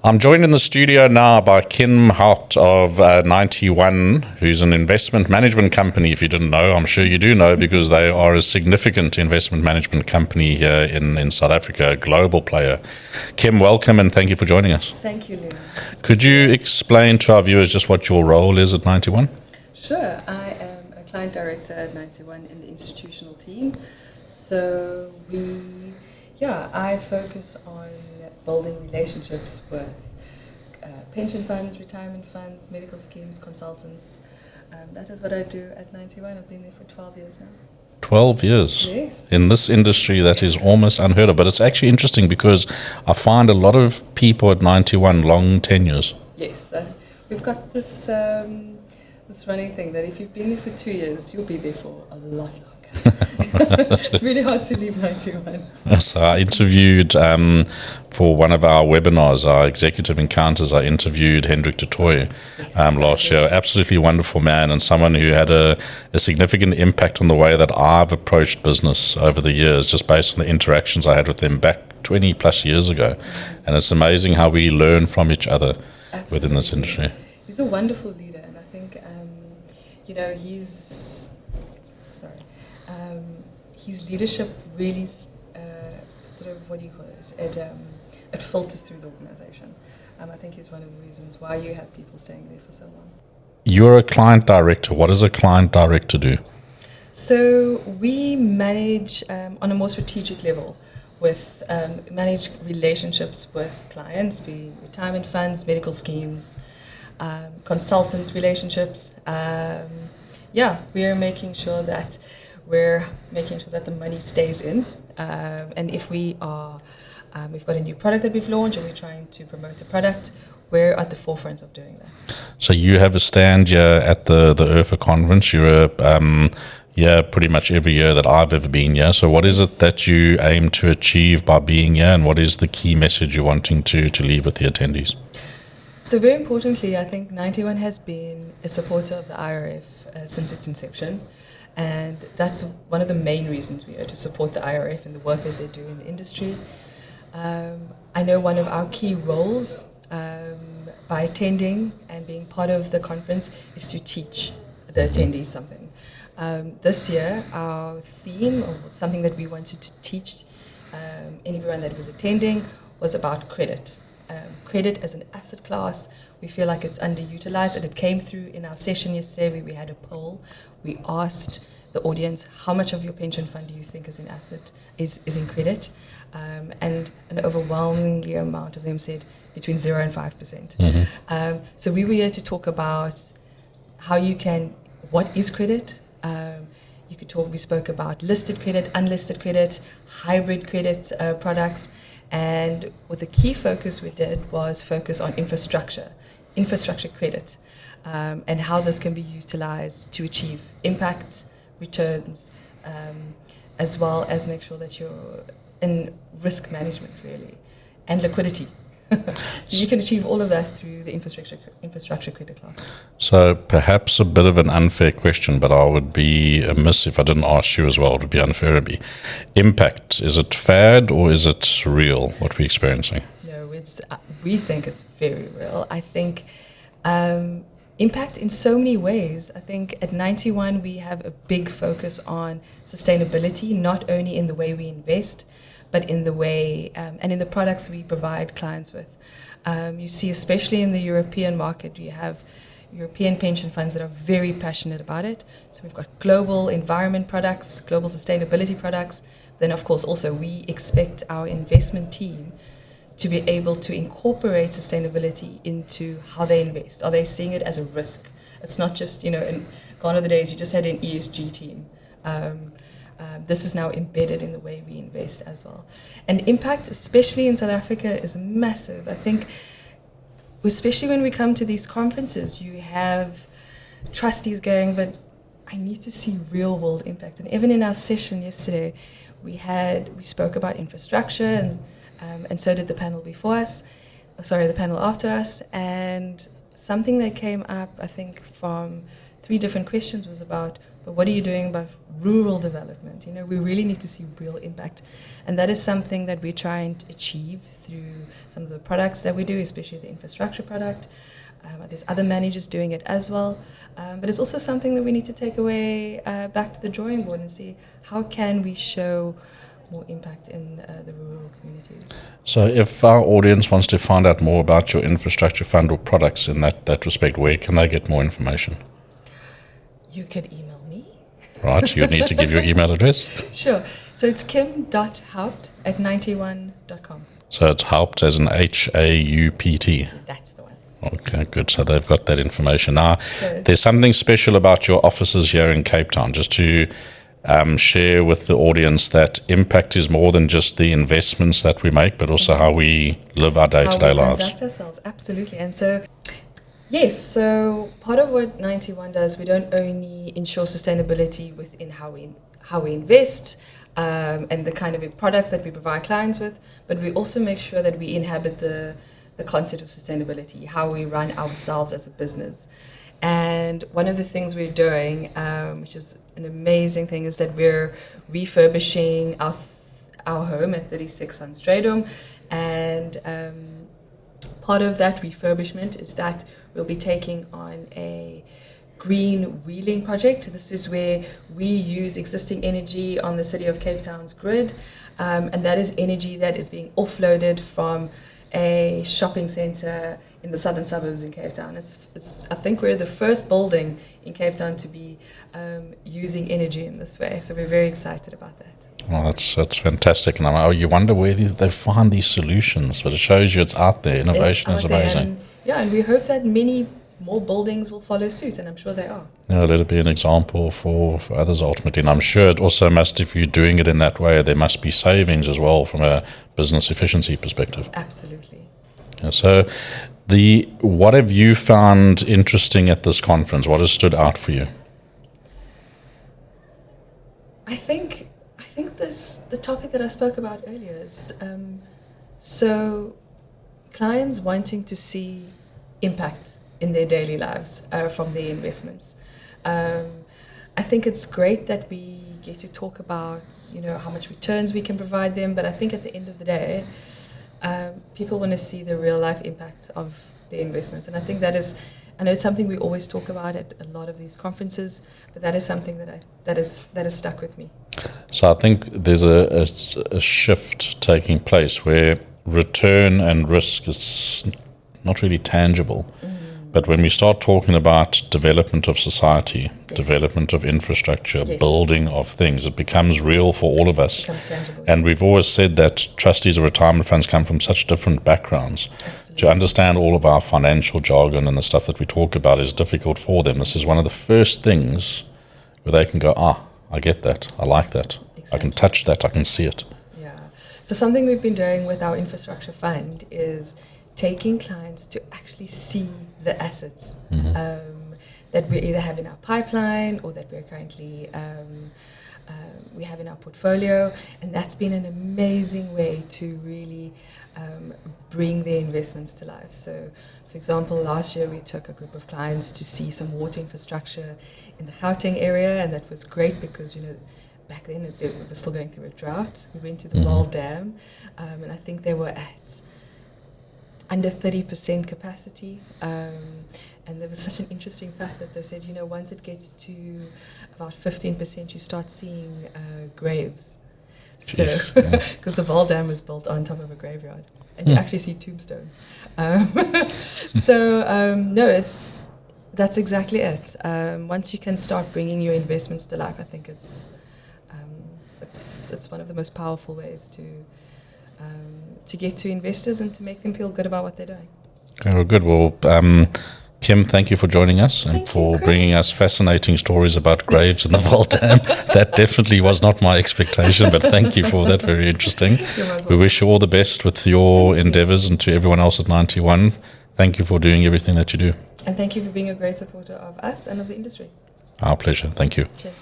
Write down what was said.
I'm joined in the studio now by Kim Haupt of 91, who's an investment management company. If you didn't know, I'm sure you do know, because they are a significant investment management company here in South Africa, a global player. Kim, welcome and thank you for joining us. Thank you, Leon. Could you explain to our viewers just what your role is at 91? Sure. I am a client director at 91 in the institutional team. So I focus on building relationships with pension funds, retirement funds, medical schemes, consultants. That is what I do at 91. I've been there for 12 years now. 12 years. Yes. In this industry, that is almost unheard of. But it's actually interesting because I find a lot of people at 91 long tenures. Yes. We've got this this running thing that if you've been there for 2 years, you'll be there for a lot longer. It's really hard to leave 91. So I interviewed for one of our webinars, our executive encounters, I interviewed Hendrik de Tooy last year. Absolutely wonderful man, and someone who had a significant impact on the way that I've approached business over the years, just based on the interactions I had with them back 20 plus years ago. And it's amazing how we learn from each other within this industry. He's a wonderful leader, and I think his leadership really it filters through the organization. I think he's one of the reasons why you have people staying there for so long. You're a client director. What does a client director do? So we manage on a more strategic level with manage relationships with clients, be retirement funds, medical schemes, consultants relationships. We're making sure that the money stays in, and if we've got a new product that we've launched and we're trying to promote the product, we're at the forefront of doing that. So you have a stand here at the IRFA conference. You're pretty much every year that I've ever been here. So what is it that you aim to achieve by being here, and what is the key message you're wanting to leave with the attendees? So very importantly, I think 91 has been a supporter of the IRF since its inception. And that's one of the main reasons we are to support the IRF and the work that they do in the industry. I know one of our key roles by attending and being part of the conference is to teach the attendees something. This year, our theme, or something that we wanted to teach everyone that was attending, was about credit. Credit as an asset class, we feel like it's underutilized, and it came through in our session yesterday where we had a poll. We asked the audience, how much of your pension fund do you think is in asset, is in credit? And an overwhelmingly amount of them said between 0 and 5%. Mm-hmm. So we were here to talk about what is credit? We spoke about listed credit, unlisted credit, hybrid credit products. And what the key focus we did was focus on infrastructure credit, and how this can be utilized to achieve impact, returns, as well as make sure that you're in risk management, really, and liquidity. So you can achieve all of that through the infrastructure credit class. So perhaps a bit of an unfair question, but I would be amiss if I didn't ask you as well. It would be unfair of me. Impact, is it fad or is it real, what we're experiencing? No, we think it's very real. I think impact in so many ways. I think at 91 we have a big focus on sustainability, not only in the way we invest, but in the way and in the products we provide clients with. You see, especially in the European market, you have European pension funds that are very passionate about it. So we've got global environment products, global sustainability products. Then, of course, also we expect our investment team to be able to incorporate sustainability into how they invest. Are they seeing it as a risk? It's not just, gone are the days you just had an ESG team. This is now embedded in the way we invest as well. And impact, especially in South Africa, is massive. I think, especially when we come to these conferences, you have trustees going, but I need to see real world impact. And even in our session yesterday, we spoke about infrastructure, and so did the panel before us, the panel after us, and something that came up, I think, from 3 different questions was about, but what are you doing about rural development? You know, we really need to see real impact. And that is something that we're trying to achieve through some of the products that we do, especially the infrastructure product. There's other managers doing it as well. But it's also something that we need to take away back to the drawing board and see how can we show more impact in the rural communities. So if our audience wants to find out more about your infrastructure fund or products in that respect, where can they get more information? You could email me. Right, you need to give your email address. Sure. So it's kim.haupt@91.com. So it's Haupt as in Haupt. That's the one. Okay, good. So they've got that information. Now, Good. there's something special about your offices here in Cape Town, just to share with the audience that impact is more than just the investments that we make, but also how we live our day-to-day How we lives. conduct ourselves, absolutely. And so, yes, so part of what 91 does, we don't only ensure sustainability within how we invest and the kind of products that we provide clients with, but we also make sure that we inhabit the concept of sustainability, how we run ourselves as a business. And one of the things we're doing, which is an amazing thing, is that we're refurbishing our home at 36 on Stradom. And part of that refurbishment is that we'll be taking on a green wheeling project. This is where we use existing energy on the City of Cape Town's grid. And that is energy that is being offloaded from a shopping centre in the southern suburbs in Cape Town. I think we're the first building in Cape Town to be using energy in this way. So we're very excited about that. Well, that's fantastic. And you wonder where they find these solutions, but it shows you it's out there. Innovation is amazing. And we hope that many more buildings will follow suit, and I'm sure they are. Yeah, let it be an example for others ultimately. And I'm sure it also must, if you're doing it in that way, there must be savings as well from a business efficiency perspective. Absolutely. Yeah, so what have you found interesting at this conference? What has stood out for you? I think the topic that I spoke about earlier is so clients wanting to see impact in their daily lives from their investments. I think it's great that we get to talk about, you know, how much returns we can provide them, but I think at the end of the day, people want to see the real life impact of their investments. And I think I know it's something we always talk about at a lot of these conferences, but that is something that is stuck with me. So I think there's a shift taking place where return and risk is not really tangible. But when we start talking about development of society, Yes. development of infrastructure, Yes. building of things, it becomes real for all of us. It becomes tangible. And we've always said that trustees of retirement funds come from such different backgrounds. Absolutely. To understand all of our financial jargon and the stuff that we talk about is difficult for them. This is one of the first things where they can go, I get that, I like that, I can Exactly. touch that, I can see it. Yeah. So something we've been doing with our infrastructure fund is taking clients to actually see the assets that we either have in our pipeline or that we're currently we have in our portfolio, and that's been an amazing way to really bring their investments to life. So, for example, last year we took a group of clients to see some water infrastructure in the Gauteng area, and that was great because, you know, back then we were still going through a drought. We went to the Vaal Dam, and I think they were at under 30% capacity. And there was such an interesting fact that they said, you know, once it gets to about 15%, you start seeing graves. So, because the Vaal Dam was built on top of a graveyard, and you actually see tombstones. That's exactly it. Once you can start bringing your investments to life, I think it's one of the most powerful ways to get to investors and to make them feel good about what they're doing. Okay, well, good. Well, Kim, thank you for joining us and for bringing us fascinating stories about graves in the Vaal Dam. That definitely was not my expectation, but thank you for that. Very interesting. We wish you all the best with your endeavors, and to everyone else at 91. Thank you for doing everything that you do. And thank you for being a great supporter of us and of the industry. Our pleasure. Thank you. Cheers.